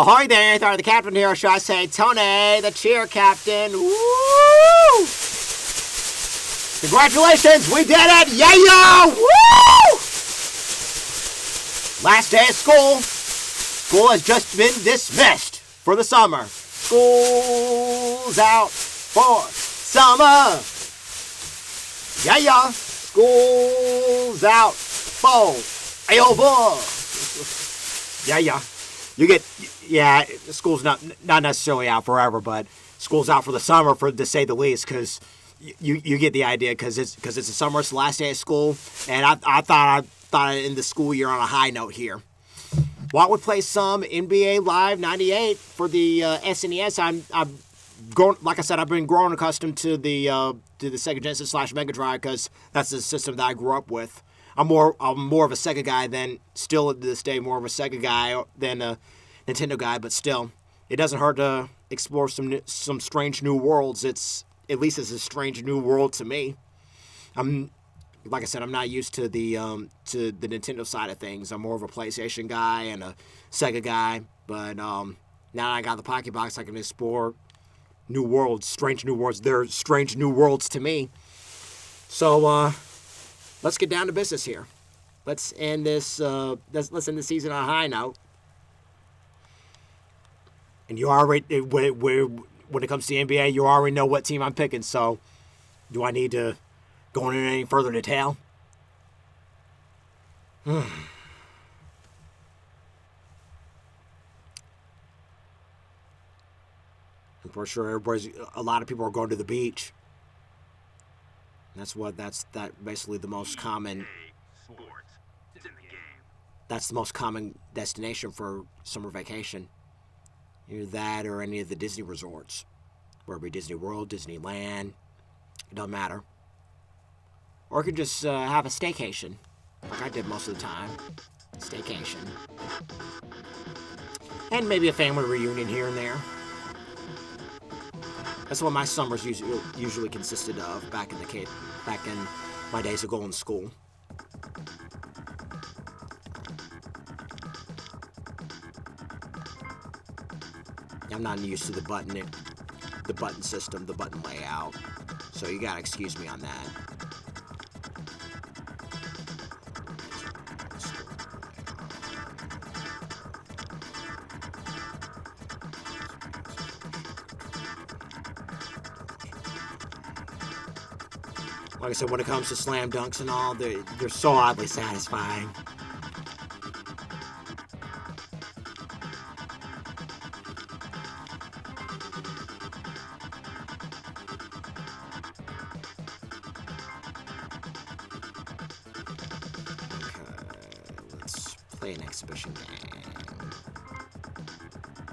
Ahoy there, Thor the captain here, shall I say, Tony, the cheer captain. Woo! Congratulations, we did it! Yeah! Woo! Last day of school. School has just been dismissed for the summer. School's out for summer. Yeah. School's out for over. Yeah. You get, yeah, school's not necessarily out forever, but school's out for the summer, to say the least, because you get the idea, because it's the summer, it's the last day of school, and I thought I'd end the school year on a high note here. Why don't we play some NBA Live 98 for the SNES? I'm grown, like I said, I've been growing accustomed to the Sega Genesis / Mega Drive, because that's the system that I grew up with. I'm more of a Sega guy than, still to this day, more of a Sega guy than a Nintendo guy, but still, it doesn't hurt to explore some strange new worlds. It's a strange new world to me. Like I said, I'm not used to the Nintendo side of things. I'm more of a PlayStation guy and a Sega guy, but now that I got the Pocket Box, I can explore new worlds, strange new worlds. They're strange new worlds to me. So, let's get down to business here. Let's end this. Let's end the season on a high note. And you already, when it comes to the NBA, you already know what team I'm picking. So, do I need to go into any further detail? I'm for sure a lot of people are going to the beach. That's basically the most common. That's the most common destination for summer vacation. Either that or any of the Disney resorts, whether it be Disney World, Disneyland. It doesn't matter. Or you could just have a staycation, like I did most of the time. Staycation. And maybe a family reunion here and there. That's what my summers usually consisted of back in my days of going to school. I'm not used to the button system, the button layout, so you gotta excuse me on that. Like I said, when it comes to slam dunks and all, they're so oddly satisfying. Play an exhibition game.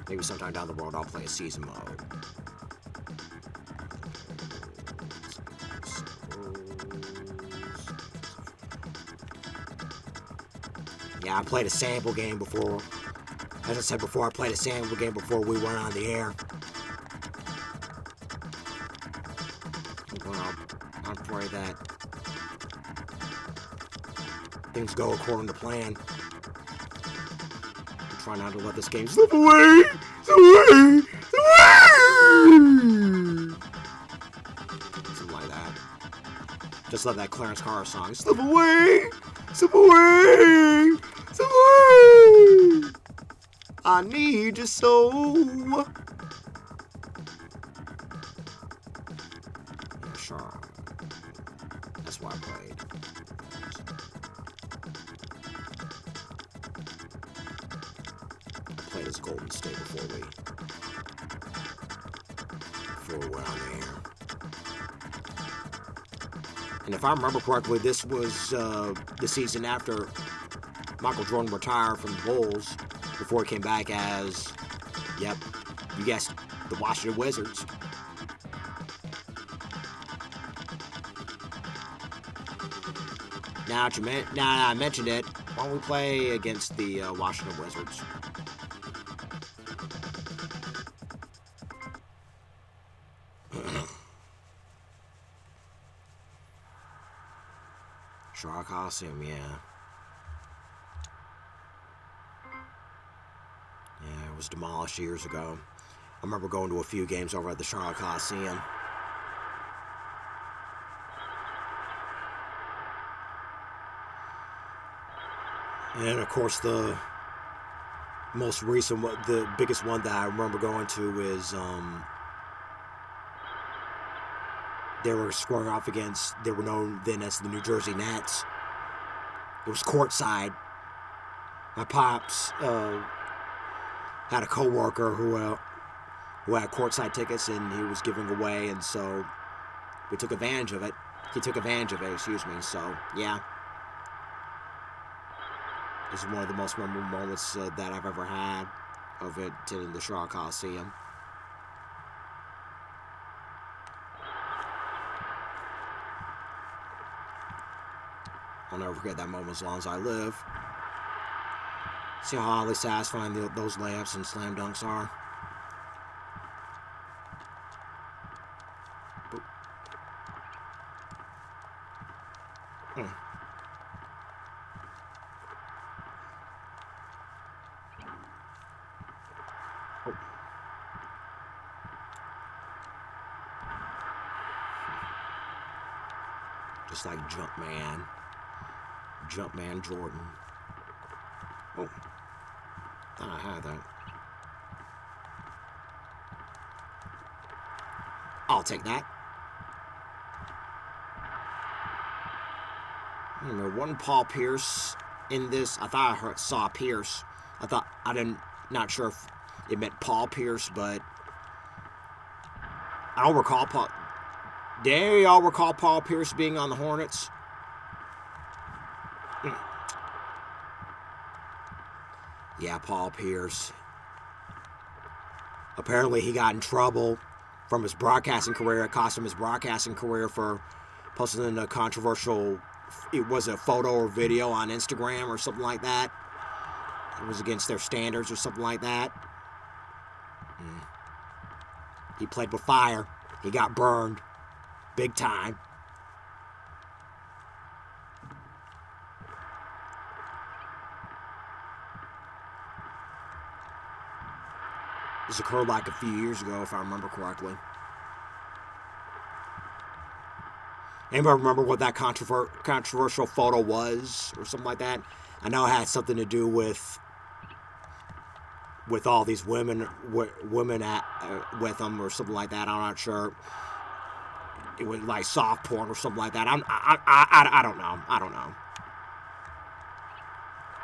Maybe sometime down the road I'll play a season mode. Yeah, I played a sample game before. As I said before, I played a sample game before we went on the air. Well, I'll pray that things go according to plan. Try not to let this game slip away. Something like that. Just let that Clarence Carr song slip away. I need you so. Yeah, sure. That's why I played. As Golden State before we went on the air. And if I remember correctly, this was the season after Michael Jordan retired from the Bulls before he came back as, yep, you guessed, the Washington Wizards. Now I mentioned it, why don't we play against the Washington Wizards? Shark Coliseum, yeah. Yeah, was demolished years ago. I remember going to a few games over at the Charlotte Coliseum. And of course, the most recent, the biggest one that I remember going to is they were squaring off against, they were known then as the New Jersey Nets. It was courtside. My pops had a coworker who had courtside tickets, and he was giving away, and so we took advantage of it. He took advantage of it, excuse me. So yeah, this is one of the most memorable moments that I've ever had of it in the Charlotte Coliseum. I'll never forget that moment as long as I live. See how oddly satisfying those layups and slam dunks are. Just like Jumpman Jordan. Oh, thought I had that. I'll take that. I don't know, wasn't Paul Pierce in this? I thought I saw Pierce. Not sure if it meant Paul Pierce, but I don't recall Paul. Do any of y'all recall Paul Pierce being on the Hornets? Yeah, Paul Pierce. Apparently he got in trouble from his broadcasting career. It cost him his broadcasting career for posting a controversial, it was a photo or video on Instagram or something like that. It was against their standards or something like that. He played with fire. He got burned. Big time. This occurred like a few years ago, if I remember correctly. Anybody remember what that controversial photo was, or something like that? I know it had something to do with all these women with them, or something like that. I'm not sure. It was like soft porn or something like that. I don't know. I don't know.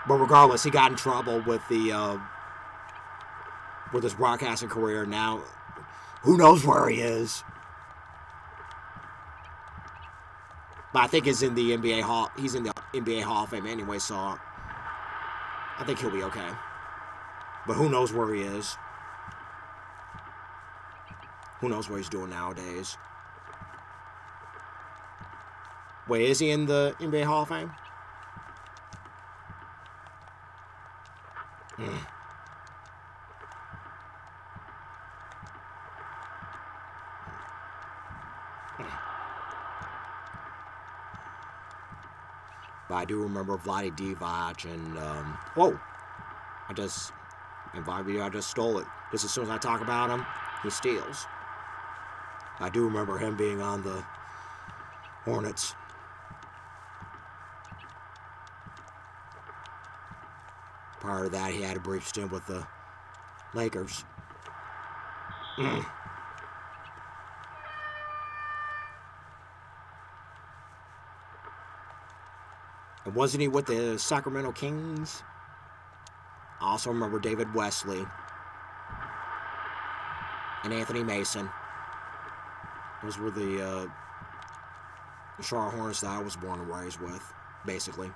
But regardless, he got in trouble with his broadcasting career. Now, who knows where he is? But I think he's in the NBA Hall. He's in the NBA Hall of Fame anyway, so I think he'll be okay. But who knows where he is? Who knows what he's doing nowadays? Wait, is he in the NBA Hall of Fame? But I do remember Vlade Divac and, whoa! I just stole it. Just as soon as I talk about him, he steals. I do remember him being on the Hornets. Prior to that, he had a brief stint with the Lakers. And wasn't he with the Sacramento Kings? I also remember David Wesley and Anthony Mason. Those were the Charlotte Hornets that I was born and raised with, basically.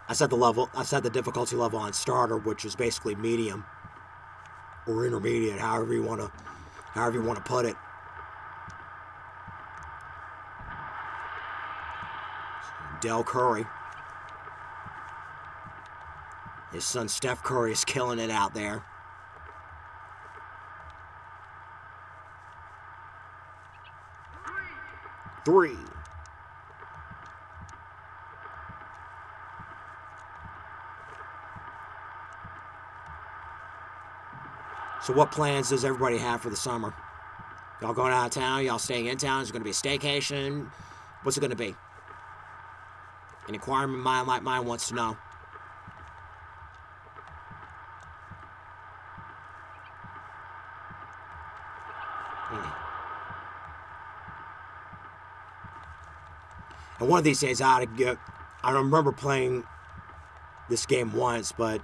I set the difficulty level on starter, which is basically medium or intermediate, however you want to put it. Del Curry. His son Steph Curry is killing it out there. 3. So what plans does everybody have for the summer? Y'all going out of town? Y'all staying in town? Is it going to be a staycation? What's it going to be? An inquiring mind like mine wants to know. And one of these days I don't remember playing this game once, but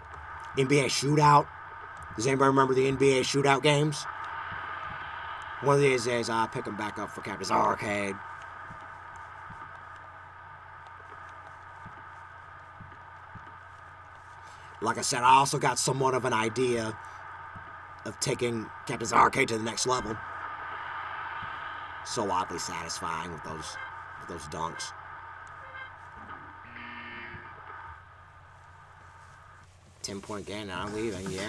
NBA Shootout. Does anybody remember the NBA Shootout games? One of these days I'll pick them back up for Captain's Arcade. Like I said, I also got somewhat of an idea of taking Captain's Arcade to the next level. So oddly satisfying with those dunks. $10-point gain, I'm leaving, yeah.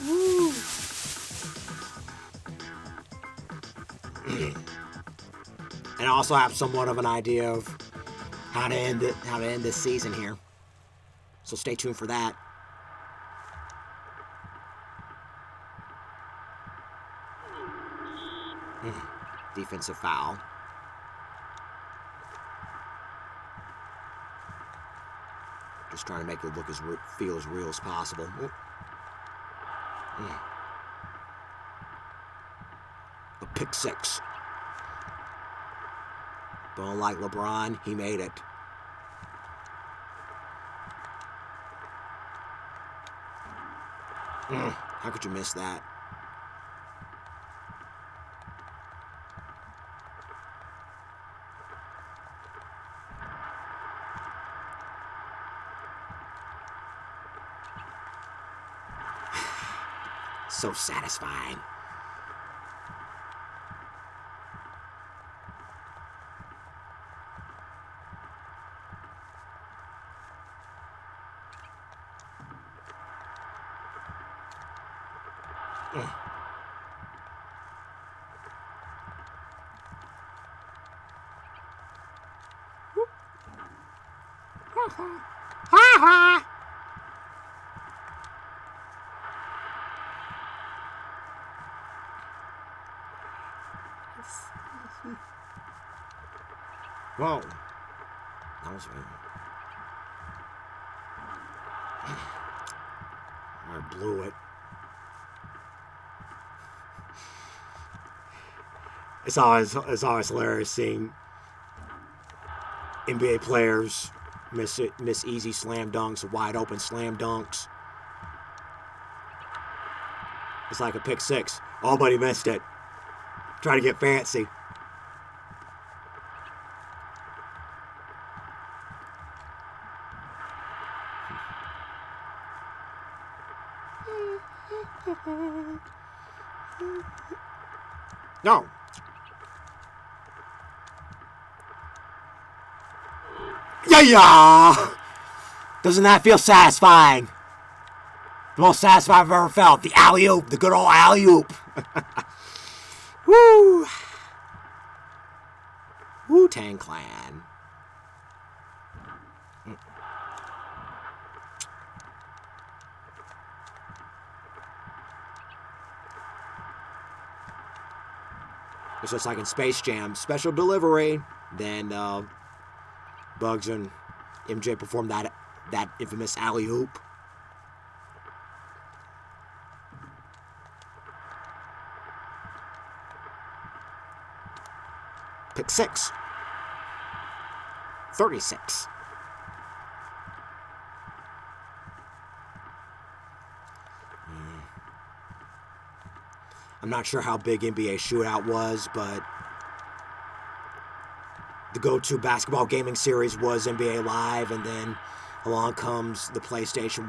Woo! And I also have somewhat of an idea of how to end this season here. So stay tuned for that. Defensive foul. Just trying to make it feel as real as possible. A pick 6. But unlike LeBron, he made it. How could you miss that? So satisfying. Whoa. That was weird. I blew it. It's always hilarious seeing NBA players miss easy slam dunks, wide open slam dunks. It's like a pick 6. Oh, but he missed it. Try to get fancy. No. Yeah. Doesn't that feel satisfying? The most satisfying I've ever felt. The alley-oop. The good old alley-oop. Woo. Wu-Tang Clan. It's just like in Space Jam. Special delivery. Then Bugs and MJ performed that infamous alley-oop. Pick 6. 36. I'm not sure how big NBA Shootout was, but the go-to basketball gaming series was NBA Live, and then along comes the PlayStation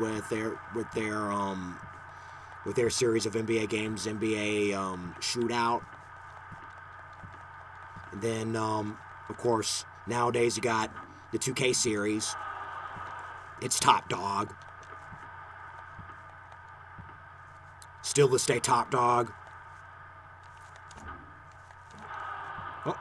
with their series of NBA games, NBA Shootout. And then, of course, nowadays you got the 2K series. It's top dog. Still to stay top dog. Oh.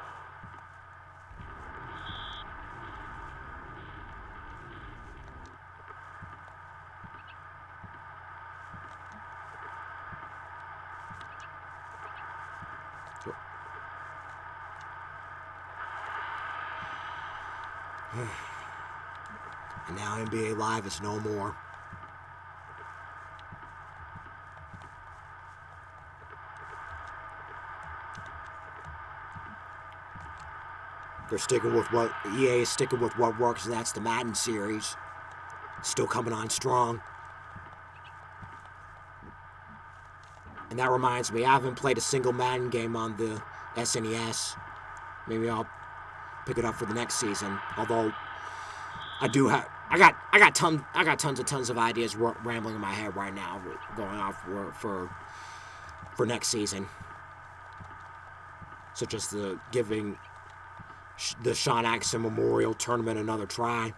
And now NBA Live is no more. They're sticking with what EA is sticking with what works, and that's the Madden series. Still coming on strong. And that reminds me, I haven't played a single Madden game on the SNES. Maybe I'll pick it up for the next season. Although I do have, I got tons of ideas rambling in my head right now, going off for next season. Such as the giving the Sean Atkinson Memorial Tournament another try.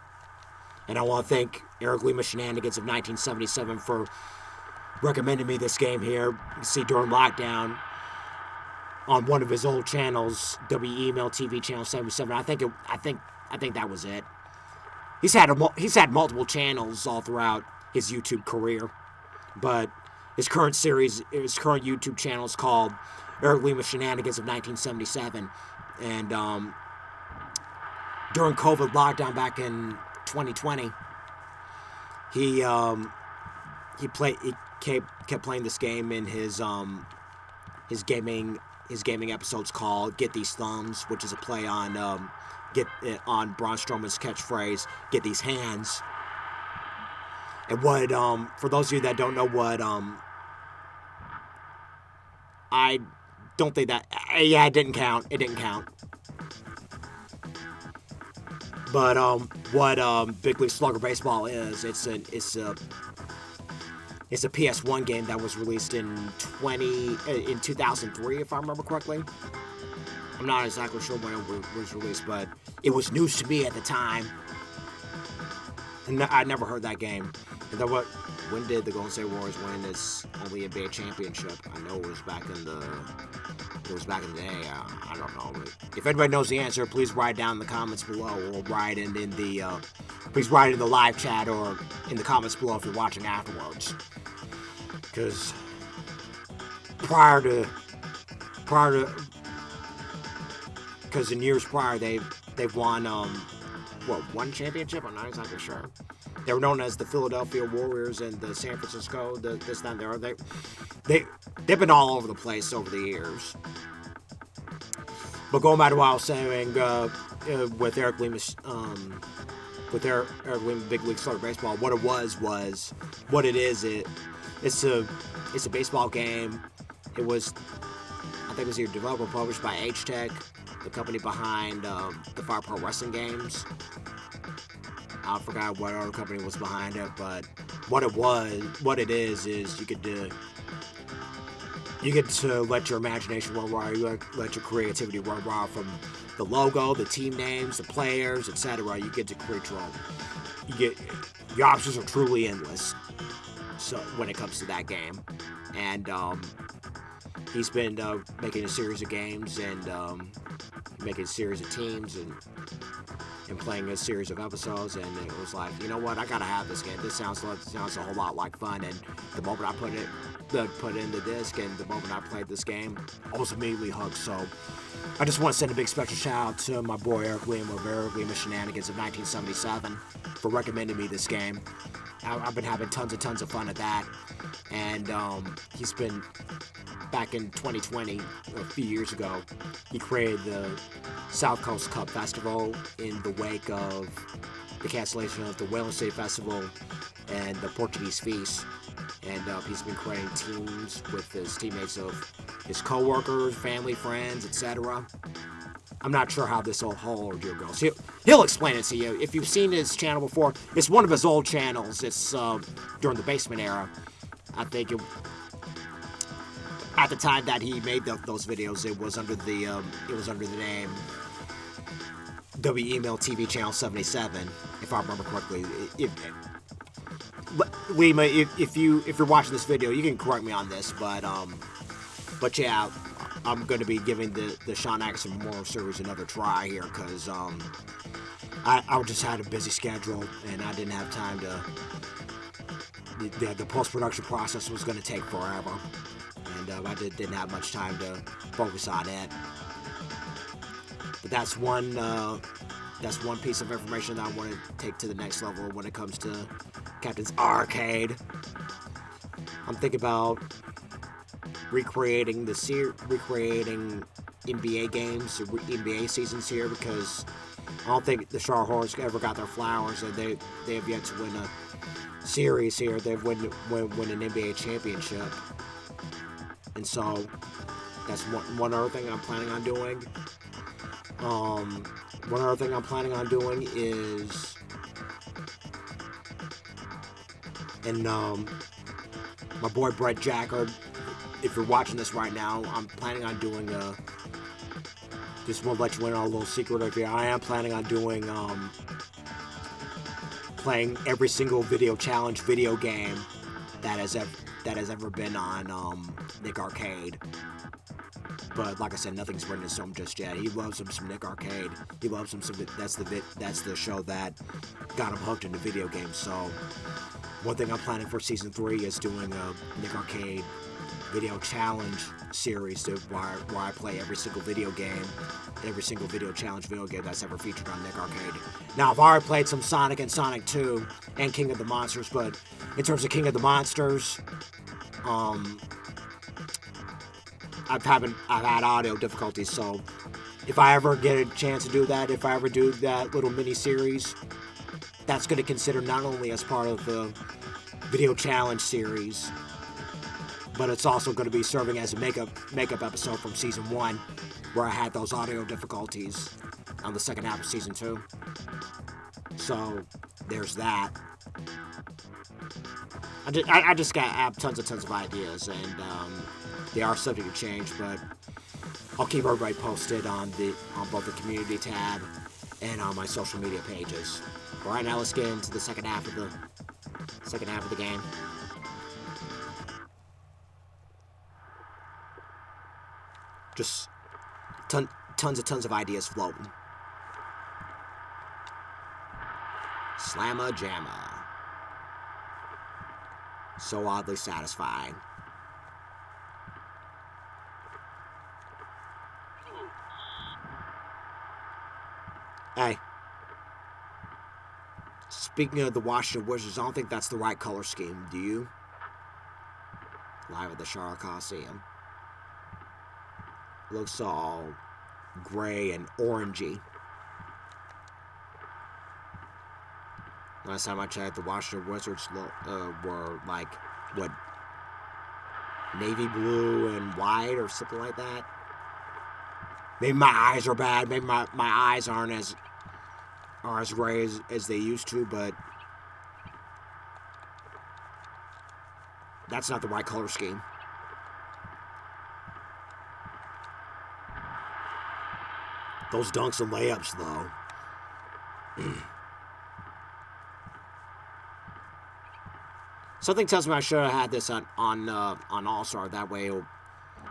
And I want to thank Eric Lima Shenanigans of 1977 for recommending me this game here. You can see during lockdown on one of his old channels, WEML TV channel 77. I think that was it. He's had multiple channels all throughout his YouTube career, but his current YouTube channel is called Eric Lima Shenanigans of 1977, and during COVID lockdown back in 2020, he kept playing this game in his gaming episodes called "Get These Thumbs," which is a play on on Braun Strowman's catchphrase "Get These Hands." And what for those of you that don't know what I don't think that it didn't count. It didn't count. But what Big League Slugger Baseball is, it's a PS1 game that was released in 2003, if I remember correctly. I'm not exactly sure when it was released, but it was news to me at the time, and I never heard that game. And then when did the Golden State Warriors win this only NBA championship? I know it was back in the day. I don't know. If anybody knows the answer, please write it down in the comments below, or write it in the live chat, or in the comments below if you're watching afterwards. Because because in years prior they've won one championship? I'm not exactly sure. They were known as the Philadelphia Warriors and the San Francisco. This time they've been all over the place over the years. But going back to what I was saying with Eric Lima, Big League Slugger Baseball, what it was what it is. It's a baseball game. I think it was either developed or published by ARGH, the company behind the Fire Pro Wrestling games. I forgot what other company was behind it, but what it is you get to let your imagination run wild, you let your creativity run wild from the logo, the team names, the players, etc. You get to create your own. Your options are truly endless. So when it comes to that game, and he's been making a series of games and making a series of teams and playing a series of episodes, and it was like, you know what, I gotta have this game. This sounds a whole lot like fun. And the moment I put it in the disc, and the moment I played this game, I was immediately hooked. So I just want to send a big special shout out to my boy Eric Lima of Eric Lima Shenanigans of 1977 for recommending me this game. I've been having tons of fun at that, and he's been back in 2020, a few years ago, he created the South Coast Cup Festival in the wake of the cancellation of the Whalen City Festival and the Portuguese Feast, and he's been creating teams with his teammates of his co-workers, family, friends, etc. I'm not sure how this whole ordeal goes. He'll explain it to you. If you've seen his channel before, it's one of his old channels. It's during the Basement era. I think at the time that he made those videos, it was under the name WEML TV channel 77, if I remember correctly. Lima, if you're watching this video, you can correct me on this, but yeah, I'm going to be giving the Sean Atkinson Memorial Series another try here, because I just had a busy schedule and I didn't have time to. The post-production process was going to take forever, and I didn't have much time to focus on it. But that's one that's one piece of information that I want to take to the next level when it comes to Captain's Arcade. I'm thinking about recreating NBA games, or NBA seasons here, because I don't think the Charlotte Hornets ever got their flowers, and they have yet to win a series here. They've win an NBA championship, and so that's one other thing I'm planning on doing. One other thing I'm planning on doing is, and my boy Brett Jackard, if you're watching this right now, I'm planning on doing just want to let you in on a little secret over here. I am planning on doing playing every single video challenge video game that has ever been on Nick Arcade. But like I said, nothing's written in stone just yet. He loves him some Nick Arcade. He loves him some. That's the show that got him hooked into video games. So one thing I'm planning for season 3 is doing a Nick Arcade video challenge series where I play every single video challenge video game that's ever featured on Nick Arcade. Now, I've already played some Sonic and Sonic 2 and King of the Monsters, but in terms of King of the Monsters, I've had audio difficulties, so if I ever get a chance to do that, if I ever do that little mini series, that's going to consider not only as part of the video challenge series, but it's also going to be serving as a makeup episode from season 1, where I had those audio difficulties on the second half of season 2. So there's that. I just have tons of ideas, and they are subject to change, but I'll keep everybody posted on both the community tab and on my social media pages. But right now, let's get into the second half of the game. Just tons of ideas floating. Slamma jamma. So oddly satisfying. Hey. Speaking of the Washington Wizards, I don't think that's the right color scheme, do you? Live at the Charlotte Coliseum. Looks all gray and orangey. Last time I checked, the Washington Wizards were like, what, navy blue and white or something like that? Maybe my eyes are bad. Maybe my eyes aren't as gray as they used to, but that's not the right color scheme. Those dunks and layups, though. Something tells me I should have had this on All-Star. That way it'll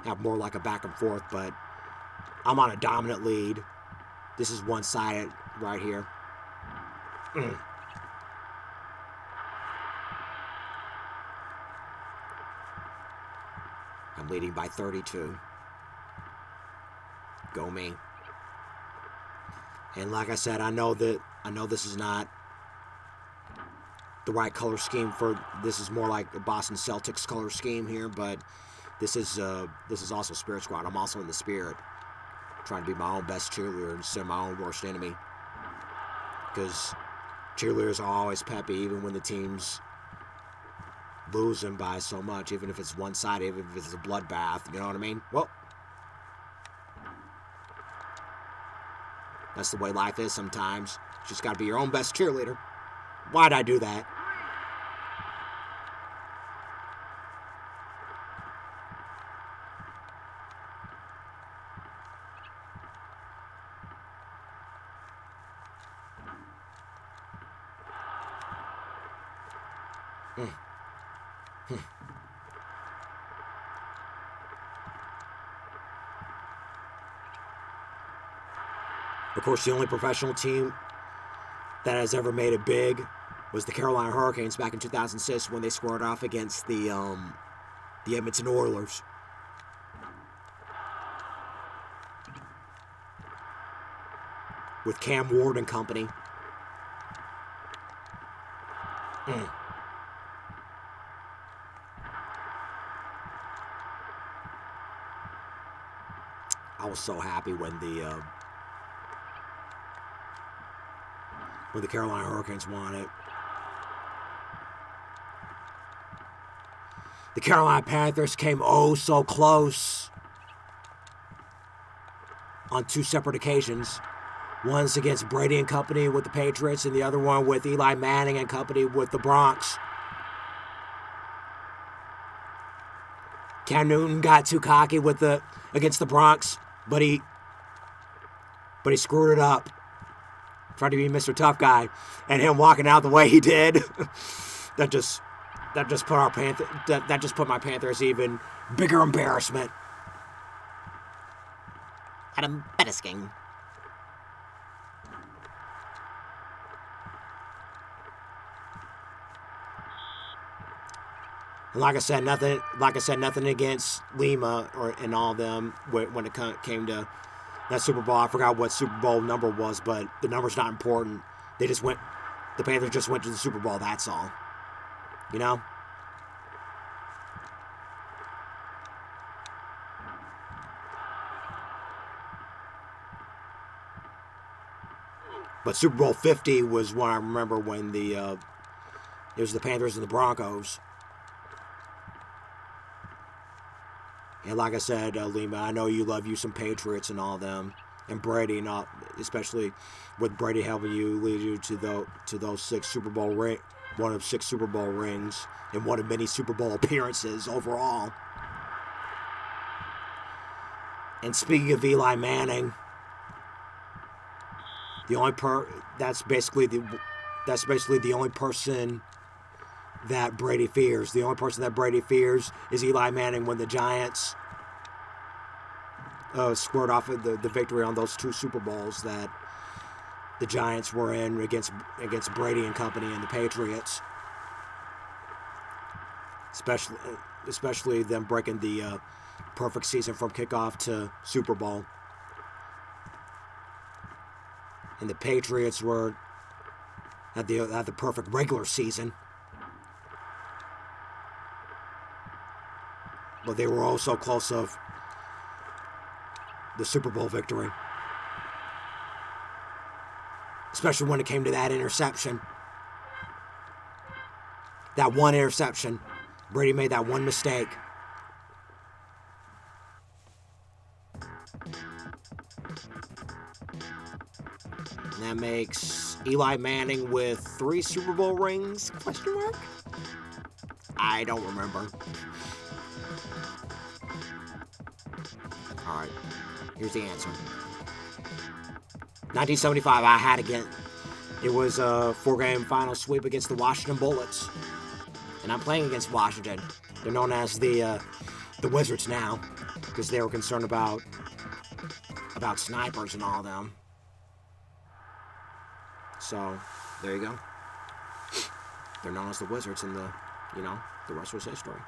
have more like a back and forth, but I'm on a dominant lead. This is one-sided right here. I'm leading by 32. Go me. And like I said, I know this is not the right color scheme for. This is more like the Boston Celtics color scheme here, but this is also Spirit Squad. I'm also in the Spirit, trying to be my own best cheerleader instead of my own worst enemy. Because cheerleaders are always peppy, even when the team's losing by so much, even if it's one-sided, even if it's a bloodbath. You know what I mean? Well, that's the way life is sometimes. You just got to be your own best cheerleader. Why'd I do that? Of course, the only professional team that has ever made it big was the Carolina Hurricanes back in 2006 when they squared off against the Edmonton Oilers. with Cam Ward and company. I was so happy when the Carolina Hurricanes won it. The Carolina Panthers came oh so close on 2 separate occasions. One's against Brady and company with the Patriots, and the other one with Eli Manning and company with the Bronx. Cam Newton got too cocky against the Bronx, but he screwed it up. Tried to be Mr. Tough Guy, and him walking out the way he did, that just put my Panthers even bigger embarrassment. At embarrassing. And like I said, nothing against Lima and all them when it came to that Super Bowl. I forgot what Super Bowl number was, but the number's not important. The Panthers just went to the Super Bowl, that's all. You know? But Super Bowl 50 was one I remember when it was the Panthers and the Broncos. And like I said, Lima, I know you love you some Patriots and all them, and Brady, and all, especially with Brady helping you lead you to those 6 Super Bowl one of 6 Super Bowl rings, and one of many Super Bowl appearances overall. And speaking of Eli Manning, that's basically the only person that Brady fears. The only person that Brady fears is Eli Manning when the Giants scored off of the victory on those 2 Super Bowls that the Giants were in against Brady and company and the Patriots. Especially them breaking the perfect season from kickoff to Super Bowl. And the Patriots were at the perfect regular season. But they were also close of the Super Bowl victory. Especially when it came to that interception. That one interception. Brady made that one mistake. And that makes Eli Manning with 3 Super Bowl rings? Question mark? I don't remember. Alright, here's the answer. 1975, I had again. It was a 4-game final sweep against the Washington Bullets. And I'm playing against Washington. They're known as the Wizards now, because they were concerned about snipers and all them. So, there you go. They're known as the Wizards, and the rest was history.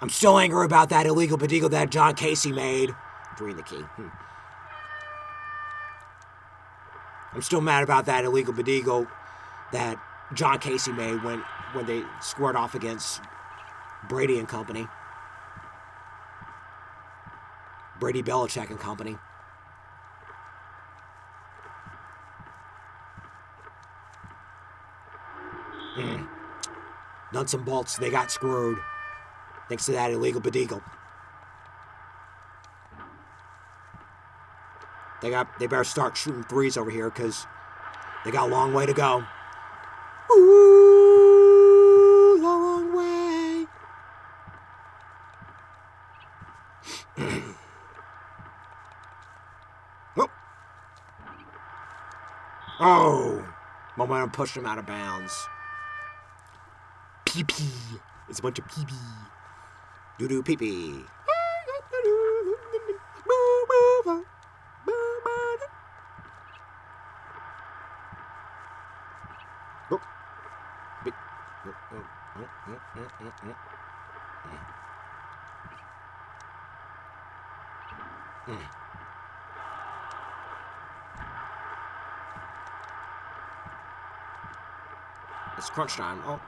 I'm still angry about that illegal bedeagle that John Casey made. 3 in the key. I'm still mad about that illegal bedeagle that John Casey made when they squared off against Brady and company. Brady Belichick and company. Nuts and bolts, they got screwed. Thanks to that illegal bedeagle. They better start shooting 3s over here because they got a long way to go. Ooh, long way. Oh, momentum pushed him out of bounds. Pee-pee. It's a bunch of pee-pee. Doo-doo pee-pee. It's crunch time. Oh.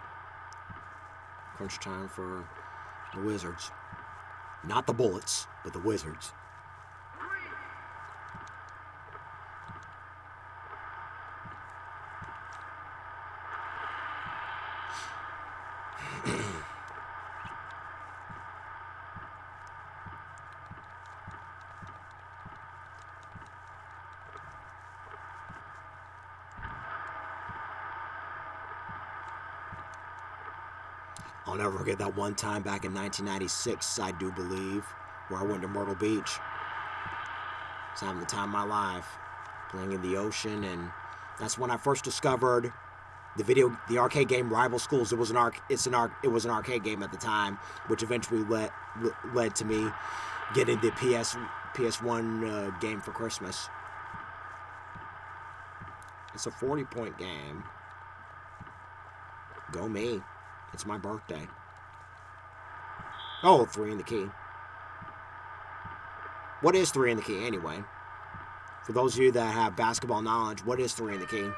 Crunch time for the Wizards. Not the Bullets, but the Wizards. I'll never forget that one time back in 1996, I do believe, where I went to Myrtle Beach. I was having the time of my life, playing in the ocean, and that's when I first discovered the arcade game Rival Schools. It was an arcade game at the time, which eventually led to me getting the PS1 game for Christmas. It's a 40-point game. Go me. It's my birthday. Oh, 3 in the key. What is 3 in the key anyway? For those of you that have basketball knowledge, what is 3 in the key?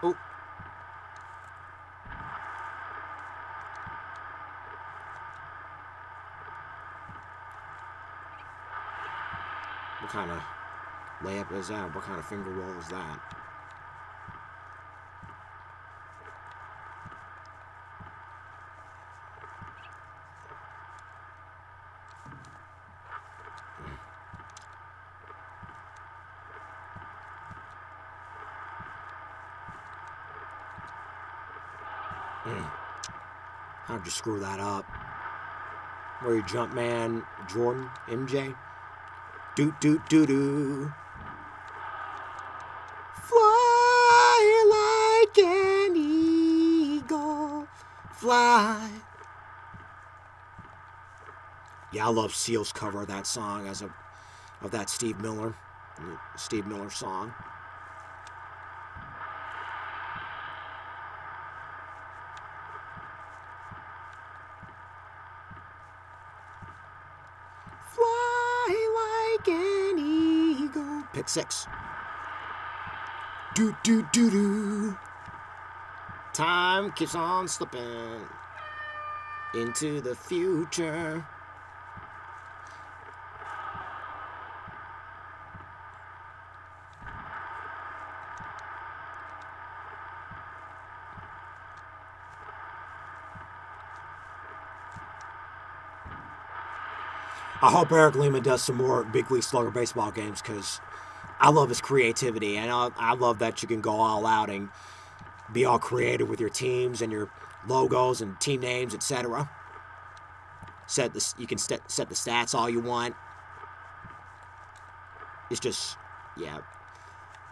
Oh. What kind of layup is that? What kind of finger roll is that? How'd you screw that up? Where you jump man, Jordan, MJ? Doot doot doo doo. Fly like an eagle. Fly. Yeah, I love Seal's cover of that song of that Steve Miller song. Pick 6. Do do do do. Time keeps on slipping into the future. I hope Eric Lehman does some more Big League Slugger baseball games, because I love his creativity, and I love that you can go all out and be all creative with your teams and your logos and team names, etc. You can set the stats all you want. It's just, yeah.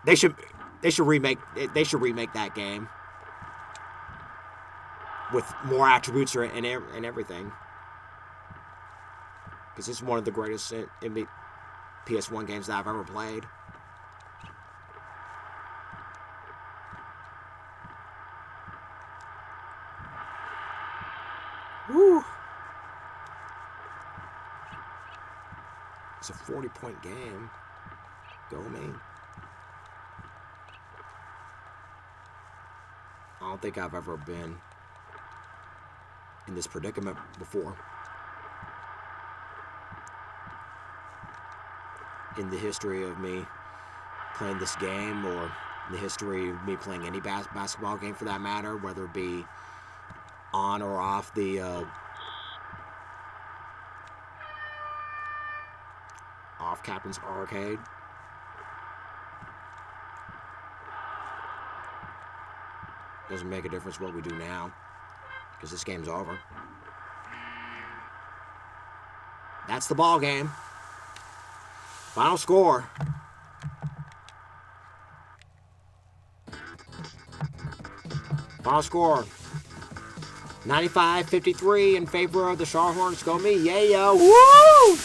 They should remake that game with more attributes and everything. Because it's one of the greatest PS1 games that I've ever played. Woo! It's a 40-point game. Go me. I don't think I've ever been in this predicament before. In the history of me playing this game, or the history of me playing any basketball game for that matter, whether it be on or off the off Captain's Arcade. Doesn't make a difference what we do now, because this game's over. That's the ball game. Final score. Final score. 95-53 in favor of the Charlotte Hornets. Go me. Yeah, yo. Woo!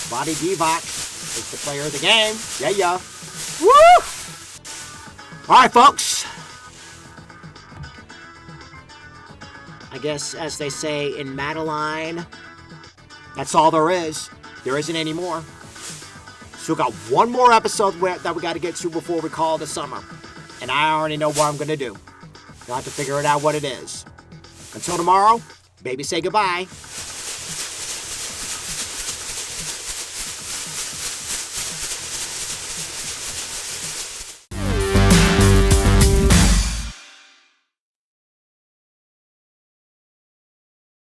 Vlade Divac is the player of the game. Yeah, yeah. Woo! All right, folks. I guess, as they say in Madeline, that's all there is. There isn't any more. So we got one more episode that we got to get to before we call it a summer. And I already know what I'm going to do. You'll have to figure it out what it is. Until tomorrow, baby, say goodbye.